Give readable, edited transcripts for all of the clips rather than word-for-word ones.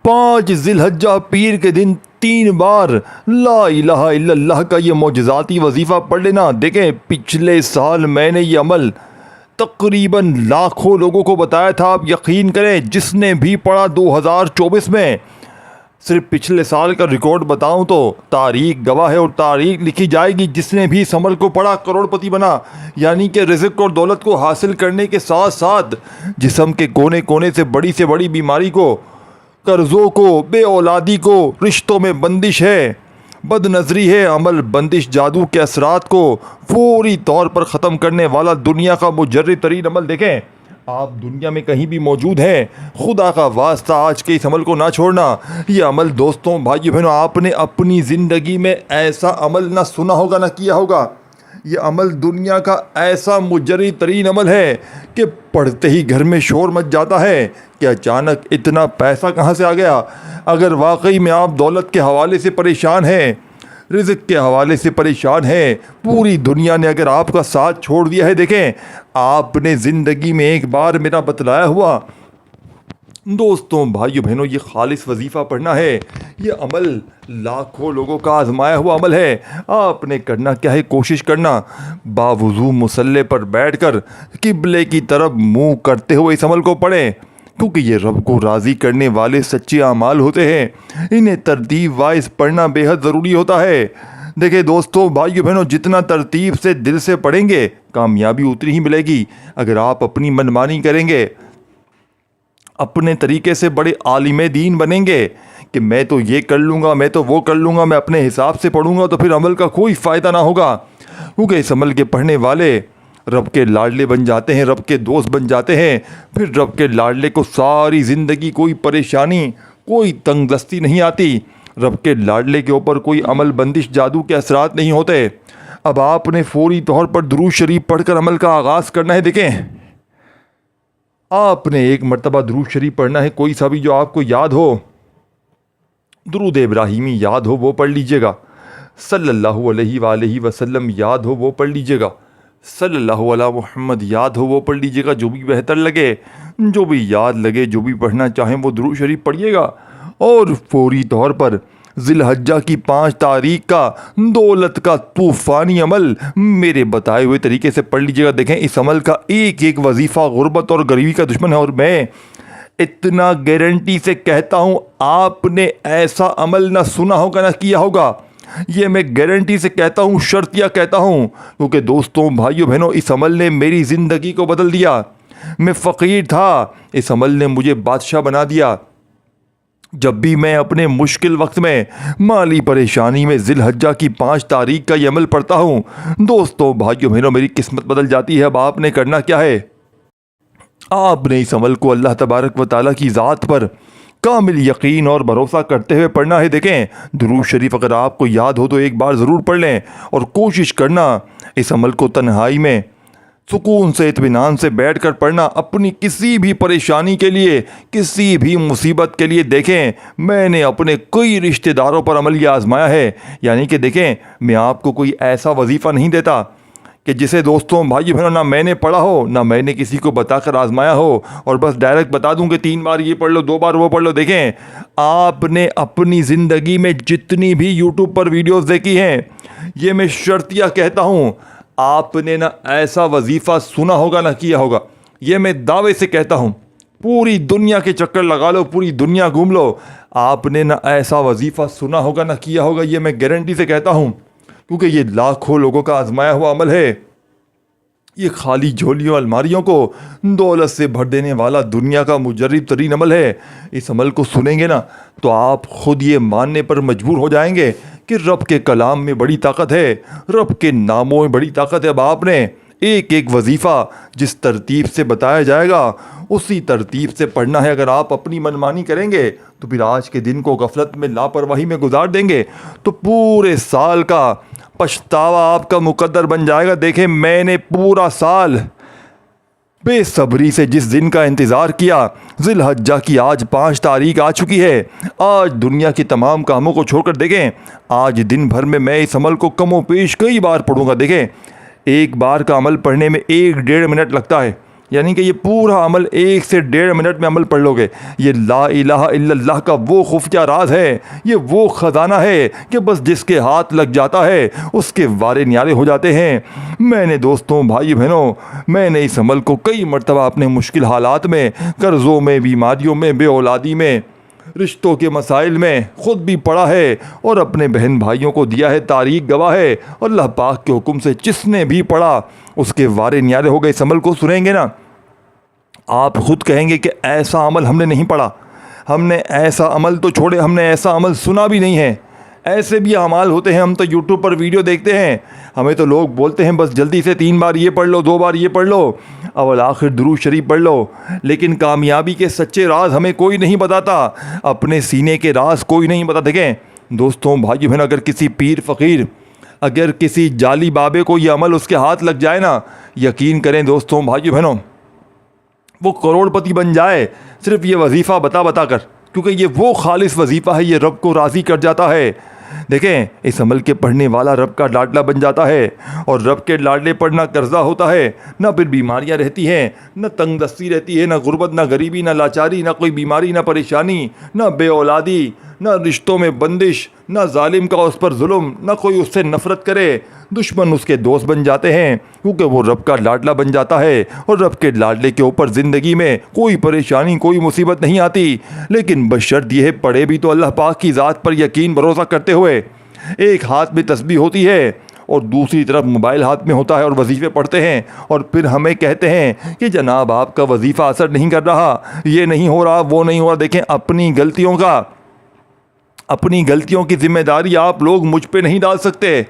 5 जिलहज्जा पीर के दिन 3 बार ला इलाहा इल्लल्लाह का ये मोजज़ाती वजीफ़ा पढ़ लेना। देखें, पिछले साल मैंने ये अमल तकरीबन लाखों लोगों को बताया था। आप यकीन करें, जिसने भी पढ़ा 2024 में, सिर्फ पिछले साल का रिकॉर्ड बताऊं तो तारीख गवाह है और तारीख लिखी जाएगी। जिसने भी इस अमल को पढ़ा करोड़पति बना, यानी कि रिज़्क़ और दौलत को हासिल करने के साथ साथ जिस्म के कोने कोने से बड़ी बीमारी को, कर्ज़ों को, बेऔलादी को, रिश्तों में बंदिश है, बदनज़री है, अमल बंदिश, जादू के असरात को फौरी तौर पर ख़त्म करने वाला दुनिया का मुजर्रिब तरीन अमल। देखें, आप दुनिया में कहीं भी मौजूद हैं, खुदा का वास्ता आज के इस अमल को ना छोड़ना। ये अमल दोस्तों, भाइयों बहनों, आपने अपनी ज़िंदगी में ऐसा अमल ना सुना होगा ना किया होगा। ये अमल दुनिया का ऐसा मुजर्रिब तरीन अमल है कि पढ़ते ही घर में शोर मच जाता है कि अचानक इतना पैसा कहाँ से आ गया। अगर वाकई में आप दौलत के हवाले से परेशान हैं, रिज़्क़ के हवाले से परेशान है, पूरी दुनिया ने अगर आपका साथ छोड़ दिया है, देखें, आपने ज़िंदगी में एक बार मेरा बतलाया हुआ दोस्तों, भाइयों बहनों, ये खालिस वजीफ़ा पढ़ना है। ये अमल लाखों लोगों का आजमाया हुआ अमल है। आपने करना क्या है, कोशिश करना, बावुज़ू मुसल्ले पर बैठकर किबले की तरफ मुँह करते हुए इस अमल को पढ़ें, क्योंकि ये रब को राज़ी करने वाले सच्चे अमाल होते हैं। इन्हें तरतीब वाइज पढ़ना बेहद ज़रूरी होता है। देखिए दोस्तों, भाइयों बहनों, जितना तरतीब से दिल से पढ़ेंगे, कामयाबी उतनी ही मिलेगी। अगर आप अपनी मनमानी करेंगे, अपने तरीके से बड़े आलिम दीन बनेंगे कि मैं तो ये कर लूँगा, मैं तो वो कर लूँगा, मैं अपने हिसाब से पढ़ूँगा, तो फिर अमल का कोई फ़ायदा ना होगा। क्योंकि इस अमल के पढ़ने वाले रब के लाडले बन जाते हैं, रब के दोस्त बन जाते हैं। फिर रब के लाडले को सारी ज़िंदगी कोई परेशानी, कोई तंगदस्ती नहीं आती। रब के लाडले के ऊपर कोई अमल बंदिश, जादू के असरात नहीं होते। अब आपने फौरी तौर पर दुरूद शरीफ पढ़कर अमल का आगाज़ करना है। देखें, आपने एक मरतबा दुरूद शरीफ पढ़ना है, कोई सा भी जो आपको याद हो। दुरूद इब्राहिमी याद हो वो पढ़ लीजिएगा, सल्लल्लाहु अलैहि वसल्लम याद हो वो पढ़ लीजिएगा, सल्लल्लाहु अला मुहम्मद याद हो वो पढ़ लीजिएगा। जो भी बेहतर लगे, जो भी याद लगे, जो भी पढ़ना चाहें वो दुरूद शरीफ पढ़िएगा। और फौरी तौर पर जिलहज्जा की 5 तारीख का दौलत का तूफ़ानी अमल मेरे बताए हुए तरीके से पढ़ लीजिएगा। देखें, इस अमल का एक एक वजीफ़ा गुर्बत और गरीबी का दुश्मन है। और मैं इतना गारंटी से कहता हूँ, आपने ऐसा अमल ना सुना होगा ना किया होगा। ये मैं गारंटी से कहता हूँ, शर्तिया कहता हूँ, क्योंकि दोस्तों, भाइयों बहनों, इस अमल ने मेरी ज़िंदगी को बदल दिया। मैं फ़कीर था, इस अमल ने मुझे बादशाह बना दिया। जब भी मैं अपने मुश्किल वक्त में, माली परेशानी में जिलहज्जा की 5 तारीख का ये अमल पढ़ता हूँ, दोस्तों, भाइयों बहनों, मेरी किस्मत बदल जाती है। अब आपने करना क्या है, आपने इस अमल को अल्लाह तबारक व तआला की ज़ात पर कामिल यकीन और भरोसा करते हुए पढ़ना है। देखें, दुरूद शरीफ अगर आपको याद हो तो एक बार ज़रूर पढ़ लें और कोशिश करना इस अमल को तन्हाई में सुकून से, इत्मीनान से बैठकर पढ़ना। अपनी किसी भी परेशानी के लिए, किसी भी मुसीबत के लिए, देखें, मैंने अपने कई रिश्तेदारों पर अमल ये आजमाया है। यानी कि देखें, मैं आपको कोई ऐसा वजीफ़ा नहीं देता कि जिसे दोस्तों, भाई बहनों, ना मैंने पढ़ा हो, ना मैंने किसी को बताकर आजमाया हो, और बस डायरेक्ट बता दूं कि 3 बार ये पढ़ लो, 2 बार वो पढ़ लो। देखें, आपने अपनी ज़िंदगी में जितनी भी यूट्यूब पर वीडियोस देखी हैं, ये मैं शर्तिया कहता हूँ, आपने ना ऐसा वजीफ़ा सुना होगा ना किया होगा। ये मैं दावे से कहता हूँ, पूरी दुनिया के चक्कर लगा लो, पूरी दुनिया घूम लो, आपने ना ऐसा वजीफ़ा सुना होगा ना किया होगा। ये मैं गारंटी से कहता हूँ, क्योंकि ये लाखों लोगों का आजमाया हुआ अमल है। ये खाली झोलियों, अलमारियों को दौलत से भर देने वाला दुनिया का मुजर्रिब तरीन अमल है। इस अमल को सुनेंगे ना तो आप खुद ये मानने पर मजबूर हो जाएंगे कि रब के कलाम में बड़ी ताकत है, रब के नामों में बड़ी ताकत है। अब आपने एक एक वजीफ़ा जिस तरतीब से बताया जाएगा, उसी तरतीब से पढ़ना है। अगर आप अपनी मनमानी करेंगे तो फिर आज के दिन को गफलत में, लापरवाही में गुजार देंगे तो पूरे साल का पछतावा आपका मुकद्दर बन जाएगा। देखें, मैंने पूरा साल बेसब्री से जिस दिन का इंतज़ार किया, जिलहज्जा की आज 5 तारीख आ चुकी है। आज दुनिया के तमाम कामों को छोड़कर देखें, आज दिन भर में मैं इस अमल को कमो पेश कई बार पढ़ूंगा। देखें, एक बार का अमल पढ़ने में 1-1.5 मिनट लगता है। यानी कि ये पूरा अमल 1 से 1.5 मिनट में अमल पढ़ लोगे। ये ला इलाहा इल्लल्लाह का वो खुफिया राज है, ये वो ख़जाना है कि बस जिसके हाथ लग जाता है उसके वारे न्यारे हो जाते हैं। मैंने दोस्तों, भाई बहनों, मैंने इस अमल को कई मरतबा अपने मुश्किल हालात में, कर्ज़ों में, बीमारियों में, बेऔलादी में, रिश्तों के मसाइल में ख़ुद भी पढ़ा है और अपने बहन भाइयों को दिया है तारीख गवाह है। अल्लाह पाक के हुक्म से जिसने भी पढ़ा उसके वारे न्यारे हो गए। इस अमल को सुनेंगे ना, आप ख़ुद कहेंगे कि ऐसा अमल हमने नहीं पढ़ा, हमने ऐसा अमल तो छोड़े, हमने ऐसा अमल सुना भी नहीं है। ऐसे भी अमाल होते हैं, हम तो यूट्यूब पर वीडियो देखते हैं, हमें तो लोग बोलते हैं बस जल्दी से 3 बार ये पढ़ लो, 2 बार ये पढ़ लो, अव्वल आखिर दुरूद शरीफ पढ़ लो। लेकिन कामयाबी के सच्चे राज हमें कोई नहीं बताता, अपने सीने के राज कोई नहीं बता। देखें दोस्तों, भाई बहन, अगर किसी पीर फ़कीर, अगर किसी जाली बाबे को ये अमल उसके हाथ लग जाए ना, यकीन करें दोस्तों, भाई बहनों, वो करोड़पति बन जाए सिर्फ ये वजीफ़ा बता बता कर, क्योंकि ये वो खालिस वजीफ़ा है, ये रब को राज़ी कर जाता है। देखें, इस अमल के पढ़ने वाला रब का लाडला बन जाता है, और रब के लाडले पढ़ना कर्जा होता है। ना फिर बीमारियां रहती हैं, न तंगदस्ती रहती है, न गुर्बत, न गरीबी, न लाचारी, न कोई बीमारी, न परेशानी, न बेऔलादी, न रिश्तों में बंदिश, न जालिम का उस पर जुल्म, न कोई उससे नफ़रत करे, दुश्मन उसके दोस्त बन जाते हैं, क्योंकि वो रब का लाडला बन जाता है। और रब के लाडले के ऊपर ज़िंदगी में कोई परेशानी, कोई मुसीबत नहीं आती। लेकिन बशर्त यह पढ़े भी तो अल्लाह पाक की ज़ात पर यकीन भरोसा करते हुए। एक हाथ में तस्बीह होती है और दूसरी तरफ मोबाइल हाथ में होता है और वजीफ़े पढ़ते हैं, और फिर हमें कहते हैं कि जनाब आपका वजीफ़ा असर नहीं कर रहा, ये नहीं हो रहा, वो नहीं हो रहा। देखें, अपनी गलतियों की जिम्मेदारी आप लोग मुझ पे नहीं डाल सकते।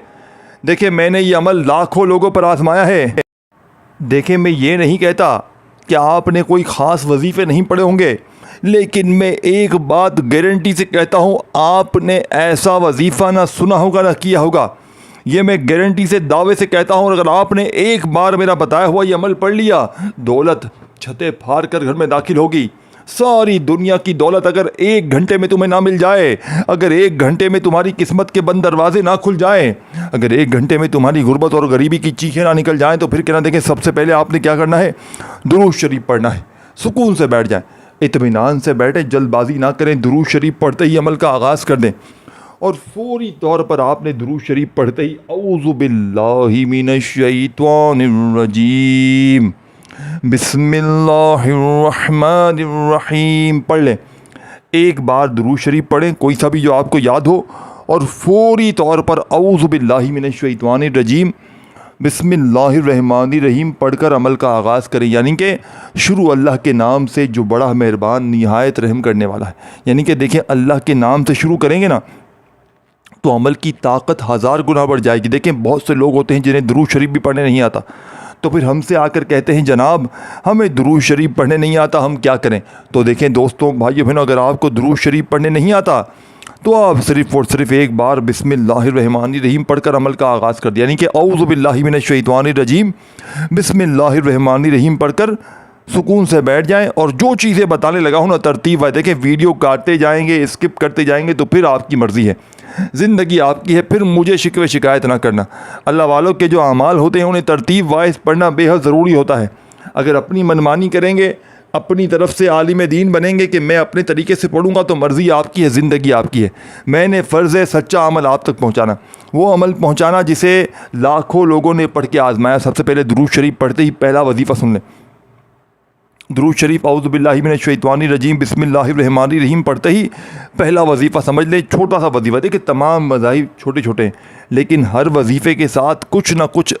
देखिए, मैंने ये अमल लाखों लोगों पर आजमाया है। देखिए, मैं ये नहीं कहता कि आपने कोई ख़ास वजीफ़े नहीं पढ़े होंगे, लेकिन मैं एक बात गारंटी से कहता हूँ, आपने ऐसा वजीफ़ा ना सुना होगा ना किया होगा। ये मैं गारंटी से दावे से कहता हूँ। अगर आपने एक बार मेरा बताया हुआ ये अमल पढ़ लिया, दौलत छतें फाड़ कर घर में दाखिल होगी। सारी दुनिया की दौलत अगर 1 घंटे में तुम्हें ना मिल जाए, अगर 1 घंटे में तुम्हारी किस्मत के बंद दरवाजे ना खुल जाएं, अगर 1 घंटे में तुम्हारी गुर्बत और गरीबी की चीखें ना निकल जाएं, तो फिर कहना, देखें, सबसे पहले आपने क्या करना है, दुरूद शरीफ पढ़ना है। सुकून से बैठ जाएं, इत्मीनान से बैठे, जल्दबाजी ना करें, दुरूद शरीफ पढ़ते ही अमल का आगाज़ कर दें। और फौरी तौर पर आपने दुरूद शरीफ पढ़ते ही औज़ु बिल्लाहि मिनश शैतानिर रजीम, बिस्मिल्लाहिर्रहमानिर्रहीम पढ़ लें। एक बार दुरूद शरीफ पढ़ें, कोई सा भी जो आपको याद हो, और फौरी तौर पर औज़ु बिल्लाहि मिनश शैतानिर रजीम बिस्मिल्लाहिर्रहमानिर्रहीम पढ़कर अमल का आगाज़ करें। यानी कि शुरू अल्लाह के नाम से जो बड़ा मेहरबान निहायत रहम करने वाला है। यानी कि देखें, अल्लाह के नाम से शुरू करेंगे ना, तो अमल की ताकत 1000 गुना बढ़ जाएगी। देखें, बहुत से लोग होते हैं जिन्हें दुरूद शरीफ भी पढ़ने नहीं आता, तो फिर हमसे आकर कहते हैं, जनाब हमें दुरूद शरीफ पढ़ने नहीं आता, हम क्या करें। तो देखें दोस्तों, भाइयों बहनों, अगर आपको दुरूद शरीफ पढ़ने नहीं आता, तो आप सिर्फ़ और सिर्फ एक बार बिस्मिल्लाहिर्रहमानिर्रहीम पढ़कर अमल का आगाज़ कर दिया। यानी कि औज़ु बिल्लाहि मिनश शैतानिर रजीम बिस्मिल्लाहिर्रहमानिर्रहीम पढ़कर सुकून से बैठ जाएं। और जो चीज़ें बताने लगा हूँ ना, तरतीब है। देखें, वीडियो काटते जाएंगे, स्किप करते जाएंगे, तो फिर आपकी मर्ज़ी है, ज़िंदगी आपकी है, फिर मुझे शिकवे शिकायत ना करना। अल्लाह वालों के जो अमाल होते हैं उन्हें तरतीब वाइज पढ़ना बेहद ज़रूरी होता है। अगर अपनी मनमानी करेंगे, अपनी तरफ से आलिम दीन बनेंगे कि मैं अपने तरीके से पढ़ूंगा, तो मर्ज़ी आपकी है, ज़िंदगी आपकी है। मैंने फ़र्ज़ है सच्चा अमल आप तक पहुंचाना, वो अमल पहुंचाना जिसे लाखों लोगों ने पढ़ के आजमाया। सबसे पहले दुरूद शरीफ पढ़ते ही पहला वजीफ़ा सुन लें। दुरूद शरीफ औज़ु बिल्लाहि मिनश शैतानिर रजीम बिस्मिल्लाहिर्रहमानिर्रहीम पढ़ते ही पहला वजीफ़ा समझ लें। छोटा सा वजीफ़ा, देखिए तमाम मज़ाहिब छोटे छोटे हैं, लेकिन हर वजीफ़े के साथ कुछ ना कुछ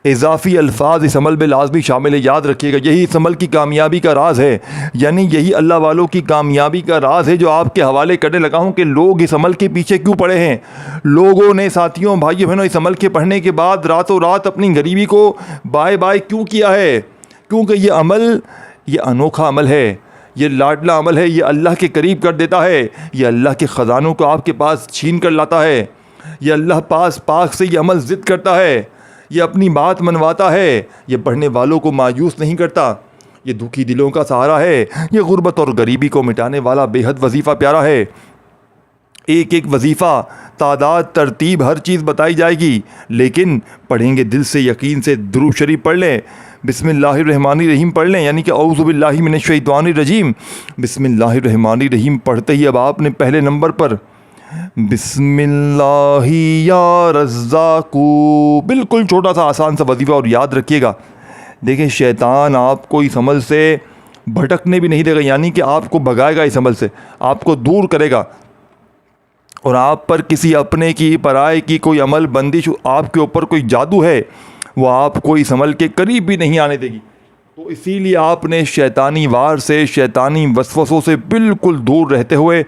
इजाफ़ी अल्फाज इस अमल में लाजमी शामिल है। याद रखिएगा, यही इस अमल की कामयाबी का राज है। यानी यही अल्लाह वालों की कामयाबी का राज है जो आपके हवाले करने लगा हूँ कि लोग इस अमल के पीछे क्यों पड़े हैं। लोगों ने, साथियों, भाइयों बहनों, इस अमल के पढ़ने के बाद रातों रात अपनी गरीबी को बाय बाय क्यों किया है। क्योंकि ये अमल, ये अनोखा अमल है, ये लाडला अमल है, ये अल्लाह के करीब कर देता है, ये अल्लाह के ख़जानों को आपके पास छीन कर लाता है, ये अल्लाह पाक से ये अमल ज़िद करता है, ये अपनी बात मनवाता है, ये पढ़ने वालों को मायूस नहीं करता, ये दुखी दिलों का सहारा है, ये गुर्बत और गरीबी को मिटाने वाला बेहद वजीफ़ा प्यारा है। एक एक वजीफ़ा, तादाद, तरतीब, हर चीज़ बताई जाएगी, लेकिन पढ़ेंगे दिल से, यकीन से। दुरूद शरीफ पढ़ लें, बिस्मिल्लाहिर्रहमानिर्रहीम पढ़ लें, यानी कि औज़ु बिल्लाहि मिनश्शैतानिर्रजीम। बिस्मिल्लाहिर्रहमानिर्रहीम पढ़ते ही अब आपने पहले नंबर पर बिस्मिल्लाहि या रज़्ज़ाक़ू, बिल्कुल छोटा सा आसान सा वजीफ़ा। और याद रखिएगा, देखें शैतान आपको इस अमल से भटकने भी नहीं देगा, यानी कि आपको भगाएगा इस अमल से, आपको दूर करेगा। और आप पर किसी अपने की पराए की कोई अमल बंदिश, आपके ऊपर कोई जादू है, वो आपको इस अमल के करीब भी नहीं आने देगी। तो इसीलिए आपने शैतानी वार से, शैतानी वसवसों से बिल्कुल दूर रहते हुए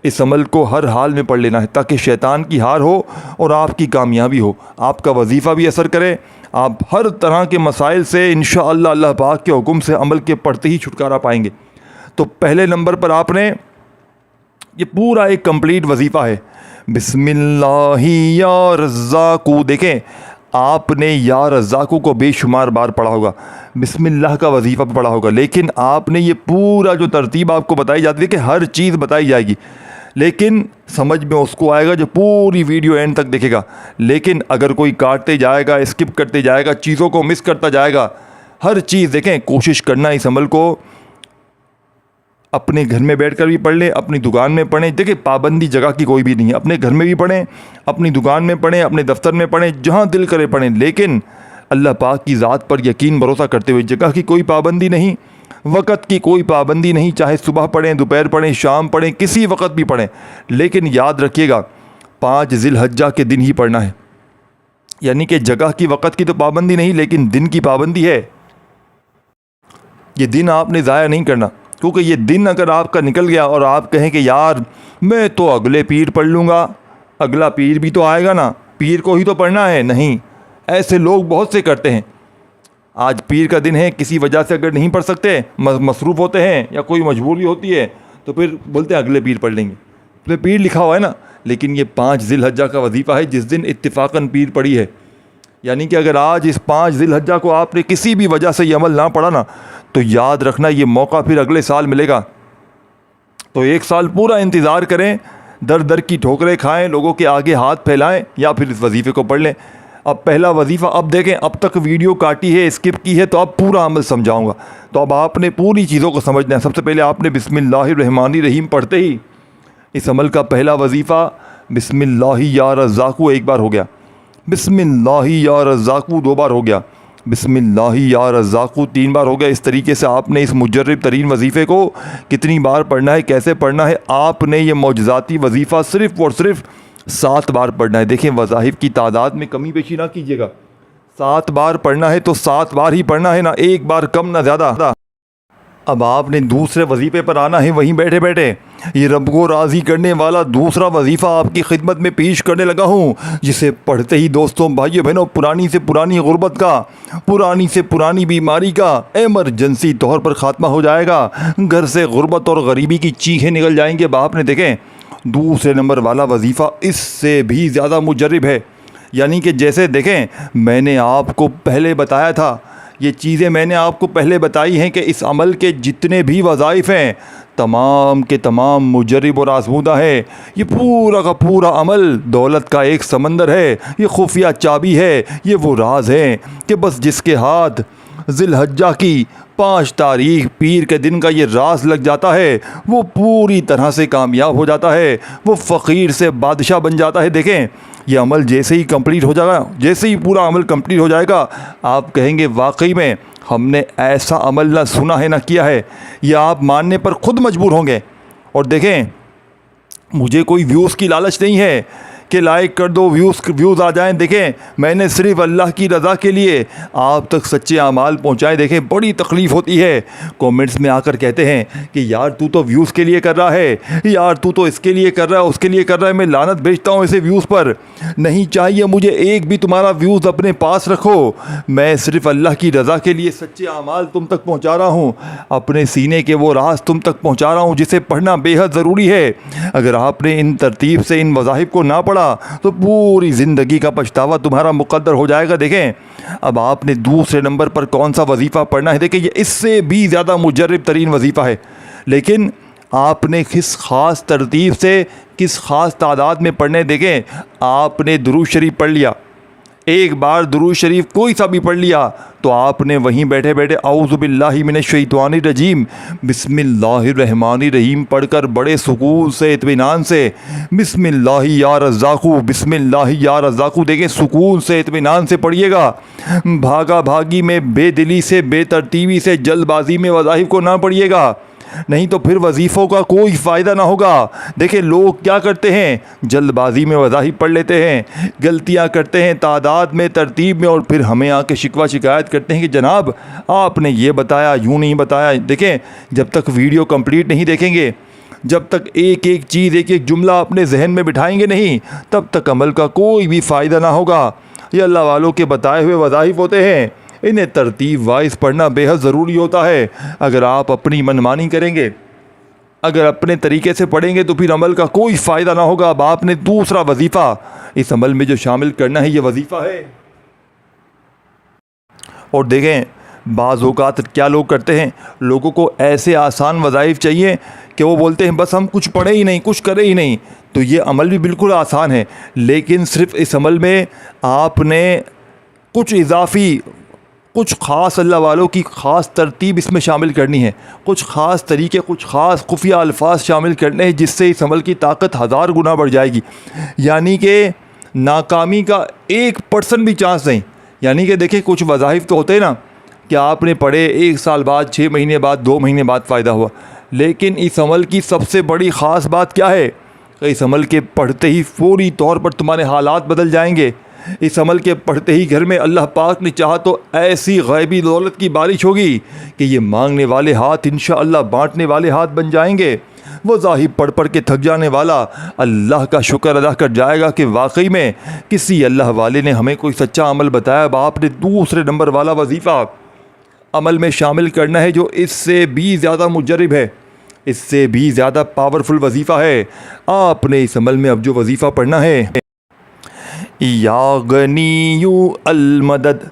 इस अमल को हर हाल में पढ़ लेना है, ताकि शैतान की हार हो और आपकी कामयाबी हो, आपका वजीफ़ा भी असर करे, आप हर तरह के मसाइल से इंशाअल्लाह अल्लाह पाक के हुक्म से अमल के पढ़ते ही छुटकारा पाएंगे। तो पहले नंबर पर आपने ये पूरा एक कंप्लीट वजीफ़ा है, बिस्मिल्लाहि या रज़्ज़ाक़ू। देखें आपने या रज़्ज़ाक़ू को बेशुमार बार पढ़ा होगा, बिस्मिल्लाह का वजीफ़ा पढ़ा होगा, लेकिन आपने ये पूरा जो तरतीब आपको बताई जाती है कि हर चीज़ बताई जाएगी, लेकिन समझ में उसको आएगा जो पूरी वीडियो एंड तक देखेगा। लेकिन अगर कोई काटते जाएगा, स्किप करते जाएगा, चीज़ों को मिस करता जाएगा, हर चीज़ देखें, कोशिश करना इस अमल को अपने घर में बैठकर भी पढ़ लें, अपनी दुकान में पढ़ें। देखिए पाबंदी जगह की कोई भी नहीं है, अपने घर में भी पढ़ें, अपनी दुकान में पढ़ें, अपने दफ्तर में पढ़ें, जहाँ दिल करे पढ़ें, लेकिन अल्लाह पाक की ज़ात पर यकीन भरोसा करते हुए। जगह की कोई पाबंदी नहीं, वक़्त की कोई पाबंदी नहीं, चाहे सुबह पढ़ें, दोपहर पढ़ें, शाम पढ़ें, किसी वक़्त भी पढ़ें, लेकिन याद रखिएगा 5 ज़िलहज्जा के दिन ही पढ़ना है। यानी कि जगह की, वक़्त की तो पाबंदी नहीं, लेकिन दिन की पाबंदी है। ये दिन आपने ज़ाया नहीं करना, क्योंकि ये दिन अगर आपका निकल गया और आप कहें कि यार मैं तो अगले पीर पढ़ लूँगा, अगला पीर भी तो आएगा ना, पीर को ही तो पढ़ना है, नहीं, ऐसे लोग बहुत से करते हैं। आज पीर का दिन है, किसी वजह से अगर नहीं पढ़ सकते, मसरूफ़ होते हैं या कोई मजबूरी होती है, तो फिर बोलते हैं अगले पीर पढ़ लेंगे। तो पीर लिखा हुआ है ना, लेकिन ये 5 ज़िलहज्जा का वजीफ़ा है जिस दिन इत्तिफ़ाक़न पीर पड़ी है। यानी कि अगर आज इस 5 ज़िलहज्जा को आपने किसी भी वजह से ये अमल ना पढ़ा ना, तो याद रखना ये मौका फिर अगले साल मिलेगा। तो 1 साल पूरा इंतज़ार करें, दर दर की ठोकरें खाएं, लोगों के आगे हाथ फैलाएं, या फिर इस वजीफ़े को पढ़ लें। अब पहला वजीफ़ा, अब देखें अब तक वीडियो काटी है, स्किप की है, तो अब पूरा अमल समझाऊंगा। तो अब आपने पूरी चीज़ों को समझना है। सबसे पहले आपने बिस्मिल्लाहिर्रहमानिर्रहीम पढ़ते ही इस अमल का पहला वजीफ़ा बिस्मिल्लाहि या रज़्ज़ाक़ू 1 बार हो गया, बिस्मिल्लाहि या रज़्ज़ाक़ू 2 बार हो गया, बिस्मिल्लाहि या रज़्ज़ाक़ू 3 बार हो गया। इस तरीके से आपने इस मुजर्रब तरीन वजीफ़े को कितनी बार पढ़ना है, कैसे पढ़ना है, आपने ये मौजज़ाती वजीफ़ा सिर्फ़ और सिर्फ 7 बार पढ़ना है। देखें वज़ाइफ की तादाद में कमी पेशी ना कीजिएगा, 7 बार पढ़ना है तो 7 बार ही पढ़ना है ना, 1 बार कम ना ज़्यादा। अब आपने दूसरे वजीफ़े पर आना है, वहीं बैठे बैठे ये रब को राज़ी करने वाला दूसरा वजीफ़ा आपकी खिदमत में पेश करने लगा हूँ, जिसे पढ़ते ही दोस्तों, भाइयों बहनों, पुरानी से पुरानी गुर्बत का, पुरानी से पुरानी बीमारी का एमरजेंसी तौर पर ख़ात्मा हो जाएगा। घर से गुर्बत और गरीबी की चीखें निकल जाएंगे। अब आपने देखें दूसरे नंबर वाला वजीफ़ा इससे भी ज़्यादा मुजर्रब है। यानी कि जैसे देखें मैंने आपको पहले बताया था, ये चीज़ें मैंने आपको पहले बताई हैं कि इस अमल के जितने भी वज़ाइफ़ हैं तमाम के तमाम मुजर्रब और आज़मूदा है। ये पूरा का पूरा अमल दौलत का एक समंदर है, ये खुफिया चाबी है, ये वो राज है कि बस जिसके हाथ ज़िलहज्जा की 5 तारीख पीर के दिन का ये राज लग जाता है, वो पूरी तरह से कामयाब हो जाता है, वो फ़कीर से बादशाह बन जाता है। देखें ये अमल जैसे ही कंप्लीट हो जाएगा, जैसे ही पूरा अमल कंप्लीट हो जाएगा, आप कहेंगे वाकई में हमने ऐसा अमल ना सुना है ना किया है। ये आप मानने पर ख़ुद मजबूर होंगे। और देखें मुझे कोई व्यूज़ की लालच नहीं है कि लाइक कर दो, व्यूज़ आ जाएं। देखें मैंने सिर्फ अल्लाह की रज़ा के लिए आप तक सच्चे अमाल पहुँचाए। देखें बड़ी तकलीफ़ होती है, कमेंट्स में आकर कहते हैं कि यार तू तो व्यूज़ के लिए कर रहा है, यार तू तो इसके लिए कर रहा है, उसके लिए कर रहा है, मैं लानत भेजता हूँ ऐसे व्यूज़ पर। नहीं चाहिए मुझे एक भी तुम्हारा व्यूज़ अपने पास रखो, मैं सिर्फ अल्लाह की रज़ा के लिए सच्चे अमाल तुम तक पहुँचा रहा हूँ, अपने सीने के वो राज तुम तक पहुँचा रहा हूँ जिसे पढ़ना बेहद ज़रूरी है। अगर आपने इन तरतीब से इन वज़ाइफ को ना पढ़ा तो पूरी ज़िंदगी का पछतावा तुम्हारा मुक़द्दर हो जाएगा। देखें अब आपने दूसरे नंबर पर कौन सा वजीफ़ा पढ़ना है। देखें ये इससे भी ज़्यादा मुजर्रब तरीन वजीफ़ा है, लेकिन आपने किस ख़ास तरतीब से किस ख़ास तादाद में पढ़ने। देखें आपने दुरूद शरीफ पढ़ लिया, एक बार दुरूद शरीफ कोई सा भी पढ़ लिया तो आपने वहीं बैठे बैठे औज़ु बिल्लाहि मिनश शैतानिर रजीम बिस्मिल्लाहिर रहमानिर रहीम पढ़कर बड़े सुकून से, इत्मीनान से बिस्मिल्लाहि या रज़्ज़ाक़ु, बिस्मिल्लाहि या रज़्ज़ाक़ु, देखें सुकून से, इत्मीनान से पढ़िएगा। भागा भागी में, बेदिली से, बेतरतीबी से, जल्दबाजी में वज़ाइफ को ना पढ़िएगा, नहीं तो फिर वजीफ़ों का कोई फ़ायदा ना होगा। देखिए लोग क्या करते हैं, जल्दबाजी में वज़ाइफ पढ़ लेते हैं, गलतियां करते हैं तादाद में, तरतीब में, और फिर हमें आके शिकवा शिकायत करते हैं कि जनाब आपने ये बताया, यूँ नहीं बताया। देखें जब तक वीडियो कंप्लीट नहीं देखेंगे, जब तक एक एक चीज़, एक एक जुमला अपने जहन में बिठाएंगे नहीं, तब तक अमल का कोई भी फ़ायदा ना होगा। ये अल्लाह वालों के बताए हुए वज़ाइफ होते हैं, इन्हें तरतीब वाइज पढ़ना बेहद ज़रूरी होता है। अगर आप अपनी मनमानी करेंगे, अगर अपने तरीके से पढ़ेंगे तो फिर अमल का कोई फ़ायदा ना होगा। अब आपने दूसरा वजीफ़ा इस अमल में जो शामिल करना है, ये वजीफ़ा है। और देखें बाज़ औक़ात क्या लोग करते हैं, लोगों को ऐसे आसान वज़ाइफ चाहिए कि वो बोलते हैं बस हम कुछ पढ़े ही नहीं, कुछ करें ही नहीं। तो ये अमल भी बिल्कुल आसान है, लेकिन सिर्फ़ इस अमल में आपने कुछ इजाफ़ी, कुछ ख़ास अल्लाह वालों की ख़ास तरतीब इसमें शामिल करनी है, कुछ ख़ास तरीके, कुछ ख़ास खुफिया अल्फाज शामिल करने हैं, जिससे इस अमल की ताकत 1000 गुना बढ़ जाएगी। यानी कि नाकामी का 1% भी चांस नहीं। यानी कि देखिए कुछ वज़ाइफ तो होते हैं ना कि आपने पढ़े 1 साल बाद, 6 महीने बाद, 2 महीने बाद फ़ायदा हुआ, लेकिन इस अमल की सबसे बड़ी ख़ास बात क्या है, इस अमल के पढ़ते ही फौरी तौर पर तुम्हारे हालात बदल जाएंगे। इस अमल के पढ़ते ही घर में अल्लाह पाक ने चाहा तो ऐसी गैबी दौलत की बारिश होगी कि ये मांगने वाले हाथ इंशाअल्लाह बांटने वाले हाथ बन जाएंगे। वो ज़ाहिब पढ़ पढ़ के थक जाने वाला अल्लाह का शुक्र अदा कर जाएगा कि वाकई में किसी अल्लाह वाले ने हमें कोई सच्चा अमल बताया। अब आपने दूसरे नंबर वाला वजीफ़ा अमल में शामिल करना है, जो इससे भी ज़्यादा मुजरब है, इससे भी ज़्यादा पावरफुल वजीफ़ा है। आपने इस अमल में अब जो वजीफ़ा पढ़ना है, या गनीयु अल मदद,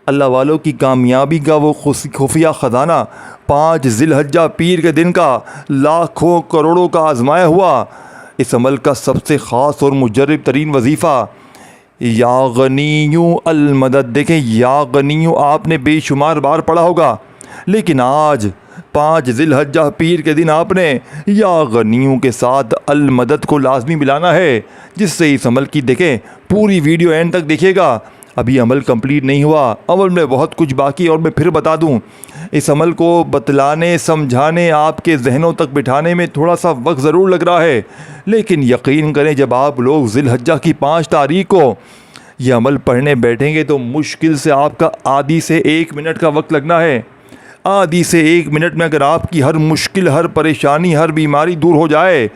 अल्लाह वालों की कामयाबी का वो खुफिया ख़जाना 5 ज़िलहज्जा पीर के दिन का लाखों करोड़ों का आजमाया हुआ इस अमल का सबसे ख़ास और मुजरब तरीन वजीफ़ा या गनीयु अल मदद। देखें या गनीयु आपने बेशुमार बार पढ़ा होगा, लेकिन आज 5 ज़िलहज्जा पीर के दिन आपने या गनीयों के साथ अल मदद को लाजमी मिलाना है, जिससे इस अमल की देखें पूरी वीडियो एंड तक देखिएगा। अभी अमल कंप्लीट नहीं हुआ, अमल में बहुत कुछ बाकी। और मैं फिर बता दूं, इस अमल को बतलाने, समझाने, आपके जहनों तक बिठाने में थोड़ा सा वक्त ज़रूर लग रहा है, लेकिन यकीन करें जब आप लोग ज़िलहज्जा की 5 तारीख को ये अमल पढ़ने बैठेंगे तो मुश्किल से आपका आधी से 1 मिनट का वक्त लगना है। आधी से 1 मिनट में अगर आपकी हर मुश्किल, हर परेशानी, हर बीमारी दूर हो जाए,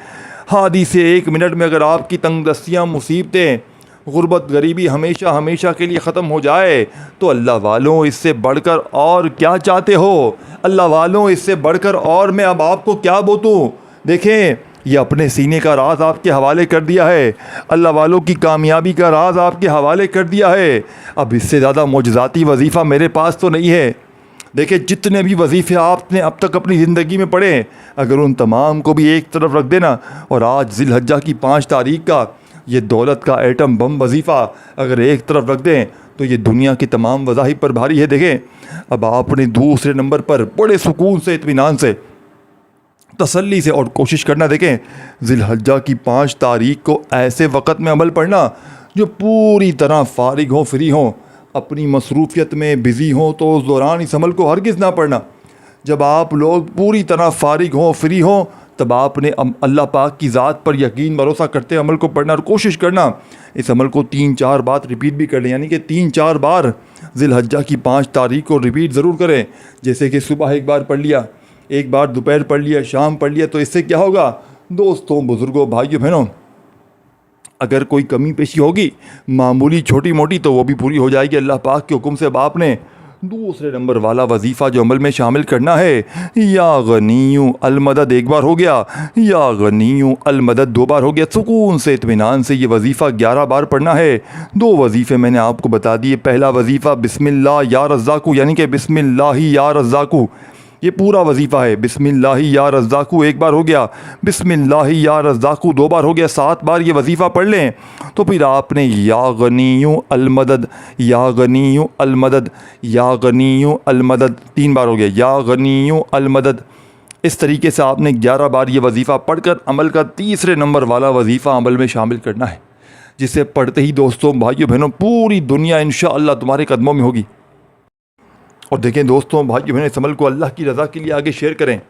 आधी से 1 मिनट में अगर आपकी तंगदस्तियाँ, मुसीबतें, गुर्बत, गरीबी हमेशा हमेशा के लिए ख़त्म हो जाए, तो अल्लाह वालों इससे बढ़कर और क्या चाहते हो? अल्लाह वालों इससे बढ़कर और मैं अब आपको क्या बोतूँ? देखें ये अपने सीने का राज आपके हवाले कर दिया है, अल्लाह वालों की कामयाबी का राज आपके हवाले कर दिया है। अब इससे ज़्यादा मोजज़ाती वजीफ़ा मेरे पास तो नहीं है। देखिए जितने भी वजीफ़े आपने अब तक अपनी ज़िंदगी में पढ़े, अगर उन तमाम को भी एक तरफ रख देना और आज ज़िलहज्जा की 5 तारीख का ये दौलत का एटम बम वजीफ़ा अगर एक तरफ रख दें तो ये दुनिया की तमाम वज़ाइफ पर भारी है। देखें अब आपने दूसरे नंबर पर बड़े सुकून से, इत्मीनान से, तसल्ली से और कोशिश करना, देखें ज़िलहज्जा की 5 तारीख को ऐसे वक़्त में अमल पढ़ना जो पूरी तरह फारिग हो, फ्री हो, अपनी मसरूफ़ियत में बिज़ी हो, तो उस दौरान इस अमल को हरगिज़ ना पढ़ना। जब आप लोग पूरी तरह फारिग हो, फ्री हो, तब आपने अल्लाह पाक की ज़ात पर यकीन भरोसा करते अमल को पढ़ना और कोशिश करना इस अमल को 3-4 बार रिपीट भी कर लें, यानी कि 3-4 बार ज़िलहज्जा की 5 तारीख को रिपीट ज़रूर करें। जैसे कि सुबह एक बार पढ़ लिया, एक बार दोपहर पढ़ लिया, शाम पढ़ लिया, तो इससे क्या होगा दोस्तों, बुज़ुर्गों, भाइयों बहनों, अगर कोई कमी पेशी होगी मामूली छोटी मोटी तो वो भी पूरी हो जाएगी अल्लाह पाक के हुक्म से। अब आपने दूसरे नंबर वाला वजीफ़ा जो अमल में शामिल करना है, या गनीयु अल मदद एक बार हो गया, या गनीयु अल मदद 2 बार हो गया। सुकून से, इत्मीनान से ये वजीफ़ा 11 बार पढ़ना है। 2 वजीफ़े मैंने आपको बता दिए। पहला वजीफ़ा बिस्मिल्लाह या रज़्ज़ाक़ु, यानी कि बिस्मिल्लाहि या रज़्ज़ाक़ु, ये पूरा वजीफ़ा है। बिस्मिल्लाहि या रज़्ज़ाक़ु एक बार हो गया, बिस्मिल्लाहि या रज़्ज़ाक़ु 2 बार हो गया, 7 बार ये वजीफ़ा पढ़ लें। तो फिर आपने या गनियु अलमदद, या गनियु अलमदद, या गनियु अलमदद 3 बार हो गया, या गनियु अलमदद। इस तरीके से आपने 11 बार ये वजीफ़ा पढ़कर अमल का तीसरे नंबर वाला वजीफ़ा अमल में शामिल करना है, जिसे पढ़ते ही दोस्तों भाइयों बहनों पूरी दुनिया इंशाअल्लाह तुम्हारे कदमों में होगी। और देखें दोस्तों भाइयों बहनों, इस अमल को अल्लाह की रज़ा के लिए आगे शेयर करें,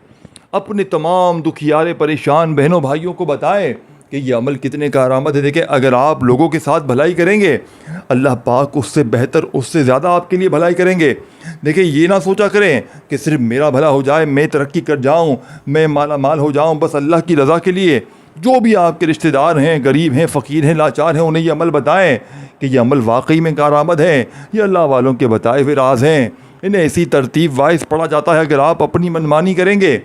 अपने तमाम दुखियारे परेशान बहनों भाइयों को बताएं कि ये अमल कितने कारआमद है। देखें, अगर आप लोगों के साथ भलाई करेंगे, अल्लाह पाक उससे बेहतर, उससे ज़्यादा आपके लिए भलाई करेंगे। देखें, ये ना सोचा करें कि सिर्फ मेरा भला हो जाए, मैं तरक्की कर जाऊँ, मैं माला माल हो जाऊँ, बस अल्लाह की रज़ा के लिए। जो भी आपके रिश्तेदार हैं, गरीब हैं, फ़कीर हैं, लाचार हैं, उन्हें ये अमल बताएं कि ये अमल वाकई में कारआमद है, ये अल्लाह वालों के बताए हुए राज हैं। इन्हें इसी तरतीब वाइज पढ़ा जाता है। अगर आप अपनी मनमानी करेंगे,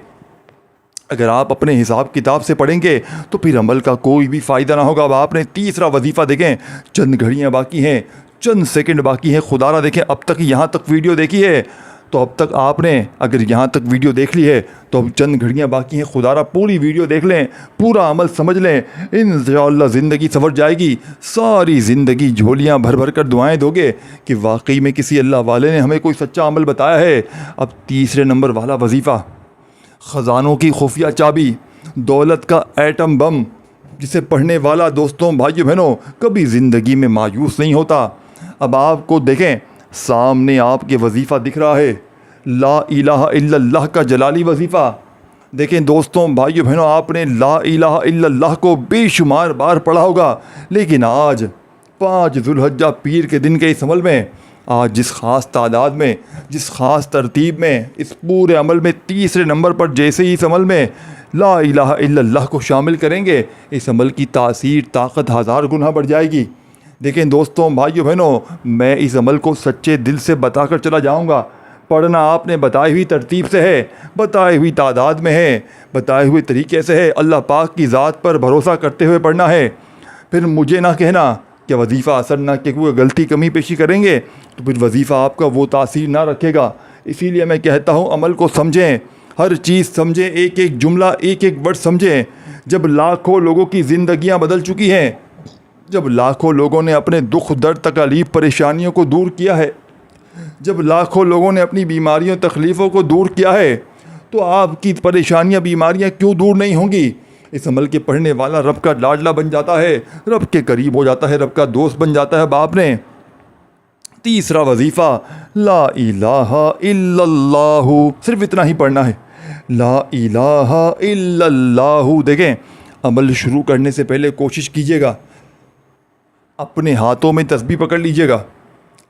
अगर आप अपने हिसाब किताब से पढ़ेंगे, तो फिर अमल का कोई भी फ़ायदा ना होगा। अब आपने तीसरा वजीफ़ा देखें, चंद घड़ियाँ बाकी हैं, चंद सेकंड बाकी हैं। खुदारा देखें, अब तक यहाँ तक वीडियो देखी है, तो अब तक आपने अगर यहाँ तक वीडियो देख ली है, तो अब चंद घड़ियाँ बाकी हैं। खुदारा पूरी वीडियो देख लें, पूरा अमल समझ लें, इंशाअल्लाह ज़िंदगी संवर जाएगी। सारी ज़िंदगी झोलियाँ भर भर कर दुआएँ दोगे कि वाकई में किसी अल्लाह वाले ने हमें कोई सच्चा अमल बताया है। अब तीसरे नंबर वाला वजीफ़ा, ख़जानों की खुफिया चाबी, दौलत का एटम बम, जिसे पढ़ने वाला दोस्तों भाइयों बहनों कभी ज़िंदगी में मायूस नहीं होता। अब आपको देखें, सामने आपके वजीफ़ा दिख रहा है, ला इलाहा इल्लल्लाह का जलाली वजीफ़ा। देखें दोस्तों भाइयों बहनों, आपने ला इलाहा इल्लल्लाह को बेशुमार बार पढ़ा होगा, लेकिन आज 5 ज़ुल्हज्जा पीर के दिन के इस अमल में, आज जिस ख़ास तादाद में, जिस ख़ास तरतीब में, इस पूरे अमल में तीसरे नंबर पर जैसे ही इस अमल में ला इलाहा इल्लल्लाह को शामिल करेंगे, इस अमल की तासीर ताकत 1000 गुना बढ़ जाएगी। देखें दोस्तों भाइयों बहनों, मैं इस अमल को सच्चे दिल से बताकर चला जाऊंगा। पढ़ना आपने बताई हुई तरतीब से है, बताई हुई तादाद में है, बताए हुए तरीके से है, अल्लाह पाक की ज़ात पर भरोसा करते हुए पढ़ना है। फिर मुझे ना कहना कि वजीफ़ा असर ना, कि कोई गलती कमी पेशी करेंगे तो फिर वजीफ़ा आपका वो तासीर ना रखेगा। इसीलिए मैं कहता हूँ, अमल को समझें, हर चीज़ समझें, एक एक जुमला, एक एक वर्ड समझें। जब लाखों लोगों की ज़िंदगियाँ बदल चुकी हैं, जब लाखों लोगों ने अपने दुख दर्द तकलीफ़ परेशानियों को दूर किया है, जब लाखों लोगों ने अपनी बीमारियों तकलीफ़ों को दूर किया है, तो आपकी परेशानियाँ बीमारियाँ क्यों दूर नहीं होंगी। इस अमल के पढ़ने वाला रब का लाडला बन जाता है, रब के करीब हो जाता है, रब का दोस्त बन जाता है। बाप ने तीसरा वजीफ़ा ला इलाहा इल्लल्लाहु, सिर्फ इतना ही पढ़ना है, ला इलाहा इल्लल्लाहु। देखें, अमल शुरू करने से पहले कोशिश कीजिएगा, अपने हाथों में तस्बीह पकड़ लीजिएगा,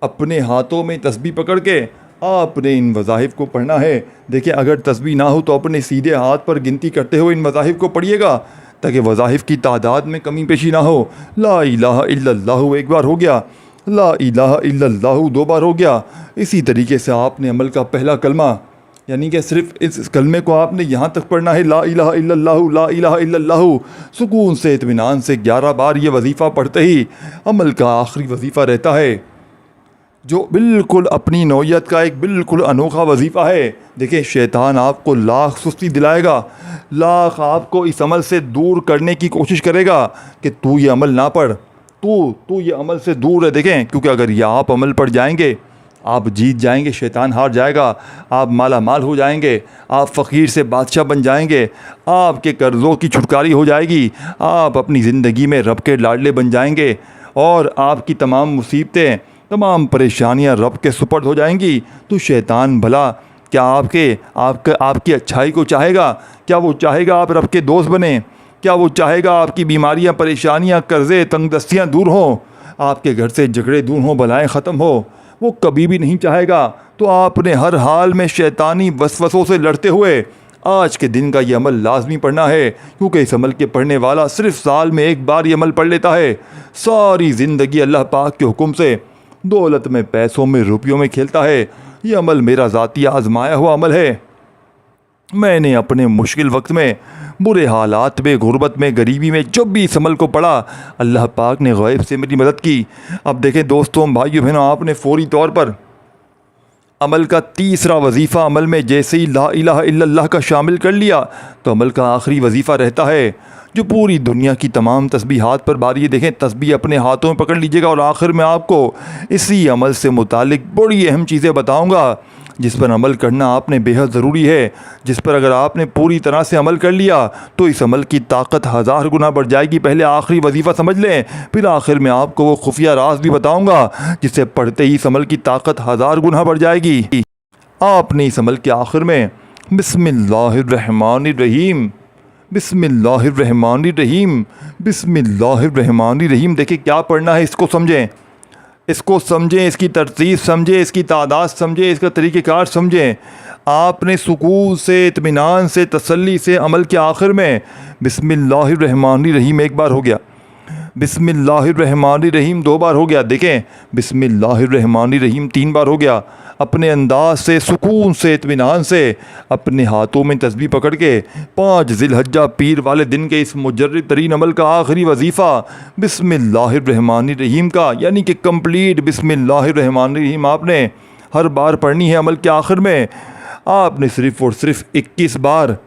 अपने हाथों में तस्बीह पकड़ के आपने इन वज़ाहिफ़ को पढ़ना है। देखिए, अगर तस्बीह ना हो तो अपने सीधे हाथ पर गिनती करते हुए इन वज़ाहिफ़ को पढ़िएगा, ताकि वज़ाहिफ़ की तादाद में कमी पेशी ना हो। ला इलाहा इल्लल्लाहु एक बार हो गया, ला इलाहा इल्लल्लाहु 2 बार हो गया। इसी तरीके से आपने अमल का पहला कलमा, यानी कि सिर्फ इस कलमे को आपने यहाँ तक पढ़ना है, ला इलाहा इल्लल्लाहु, ला इलाहा इल्लल्लाहु, सुकून से इत्मीनान से 11 बार ये वजीफ़ा पढ़ते ही अमल का आखिरी वजीफ़ा रहता है, जो बिल्कुल अपनी नौइयत का एक बिल्कुल अनोखा वजीफ़ा है। देखिए, शैतान आपको लाख सुस्ती दिलाएगा, लाख आपको इस अमल से दूर करने की कोशिश करेगा कि तू ये अमल ना पढ़, तू ये अमल से दूर है। देखें, क्योंकि अगर ये आप अमल पढ़ जाएंगे, आप जीत जाएंगे, शैतान हार जाएगा, आप माला माल हो जाएंगे, आप फ़कीर से बादशाह बन जाएंगे, आपके कर्ज़ों की छुटकारी हो जाएगी, आप अपनी ज़िंदगी में रब के लाडले बन जाएंगे, और आपकी तमाम मुसीबतें, तमाम परेशानियां रब के सुपर्द हो जाएंगी। तो शैतान भला क्या आपकी अच्छाई को चाहेगा? क्या वो चाहेगा आप रब के दोस्त बने? क्या वो चाहेगा आपकी बीमारियां, परेशानियां, कर्ज़े, तंगदस्तियां दूर हों, आपके घर से झगड़े दूर हों, बलाएं ख़त्म हो? वो कभी भी नहीं चाहेगा। तो आपने हर हाल में शैतानी वसवसों से लड़ते हुए आज के दिन का ये अमल लाजमी पढ़ना है, क्योंकि इस अमल के पढ़ने वाला सिर्फ साल में एक बार ये अमल पढ़ लेता है, सारी ज़िंदगी अल्लाह पाक के हुक्म से दौलत में, पैसों में, रुपयों में खेलता है। ये अमल मेरा ज़ाती आजमाया हुआ अमल है। मैंने अपने मुश्किल वक्त में, बुरे हालात में, गुर्बत में, गरीबी में जब भी इस अमल को पढ़ा, अल्लाह पाक ने गैब से मेरी मदद की। अब देखें दोस्तों, भाइयों बहनों, आपने फ़ौरी तौर पर अमल का तीसरा वजीफ़ा अमल में जैसे ही ला इलाहा इल्लल्लाह का शामिल कर लिया तो अमल का आखिरी वजीफ़ा रहता है जो पूरी दुनिया की तमाम तस्बीहात पर बारी। देखें, तस्बीह अपने हाथों में पकड़ लीजिएगा और आखिर में आपको इसी अमल से मुतालिक बड़ी अहम चीज़ें बताऊंगा जिस पर अमल करना आपने बेहद ज़रूरी है, जिस पर अगर आपने पूरी तरह से अमल कर लिया तो इस अमल की ताकत 1000 गुना बढ़ जाएगी। पहले आखिरी वजीफ़ा समझ लें, फिर आखिर में आपको वो खुफिया राज भी बताऊंगा जिसे पढ़ते ही इस अमल की ताकत 1000 गुना बढ़ जाएगी। आपने इस अमल के आखिर में बिस्मिल्लाहिर्रहमानिर्रहीम, बिस्मिल्लाहिर्रहमानिर्रहीम, बिस्मिल्लाहिर्रहमानिर्रहीम, देखिए क्या पढ़ना है, इसको समझें, इसकी तरतीब समझें, इसकी तादाद समझें, इसका तरीक़ेकार समझें। आपने सुकून से, इत्मीनान से, तसल्ली से अमल के आखिर में बिस्मिल्लाहिर्रहमानिर्रहीम एक बार हो गया, बिस्मिल्लाहिर्रहमानिर्रहीम 2 बार हो गया, देखें बिस्मिल्लाहिर्रहमानिर्रहीम 3 बार हो गया। अपने अंदाज से, सुकून से, इत्मीनान से अपने हाथों में तस्बीह पकड़ के 5 ज़िलहज्जा पीर वाले दिन के इस मुजर्रद तरीन अमल का आखिरी वजीफ़ा बिस्मिल्लाहिर्रहमानिर्रहीम का, यानी कि कंप्लीट बिस्मिल्लाहिर्रहमानिर्रहीम आपने हर बार पढ़नी है। अमल के आखिर में आपने सिर्फ़ और सिर्फ 21 बार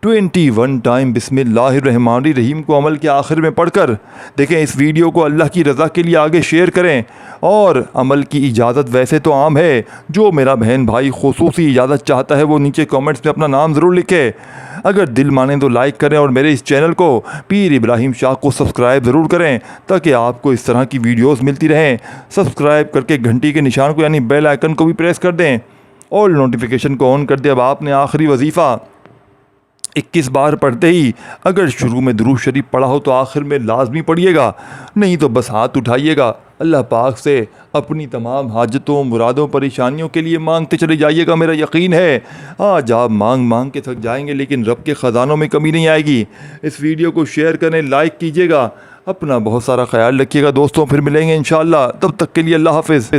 21 टाइम बिस्मिल्लाहिर्रहमानिर्रहीम को अमल के आखिर में पढ़कर देखें। इस वीडियो को अल्लाह की रज़ा के लिए आगे शेयर करें और अमल की इजाज़त वैसे तो आम है, जो मेरा बहन भाई खुसूसी इजाज़त चाहता है वो नीचे कमेंट्स में अपना नाम ज़रूर लिखे। अगर दिल माने तो लाइक करें और मेरे इस चैनल को पीर इब्राहिम शाह को सब्सक्राइब ज़रूर करें ताकि आपको इस तरह की वीडियोज़ मिलती रहें। सब्सक्राइब करके घंटी के निशान को यानी बेल आइकन को भी प्रेस कर दें और नोटिफिकेशन को ऑन कर दें। अब आपने आखिरी वजीफ़ा 21 बार पढ़ते ही अगर शुरू में दुरूद शरीफ पढ़ा हो तो आखिर में लाजमी पढ़िएगा, नहीं तो बस हाथ उठाइएगा, अल्लाह पाक से अपनी तमाम हाजतों, मुरादों, परेशानियों के लिए मांगते चले जाइएगा। मेरा यकीन है आज आप मांग के थक जाएंगे लेकिन रब के ख़जानों में कमी नहीं आएगी। इस वीडियो को शेयर करें, लाइक कीजिएगा, अपना बहुत सारा ख्याल रखिएगा दोस्तों। फिर मिलेंगे इंशाअल्लाह, तब तक के लिए अल्लाह हाफ़िज़।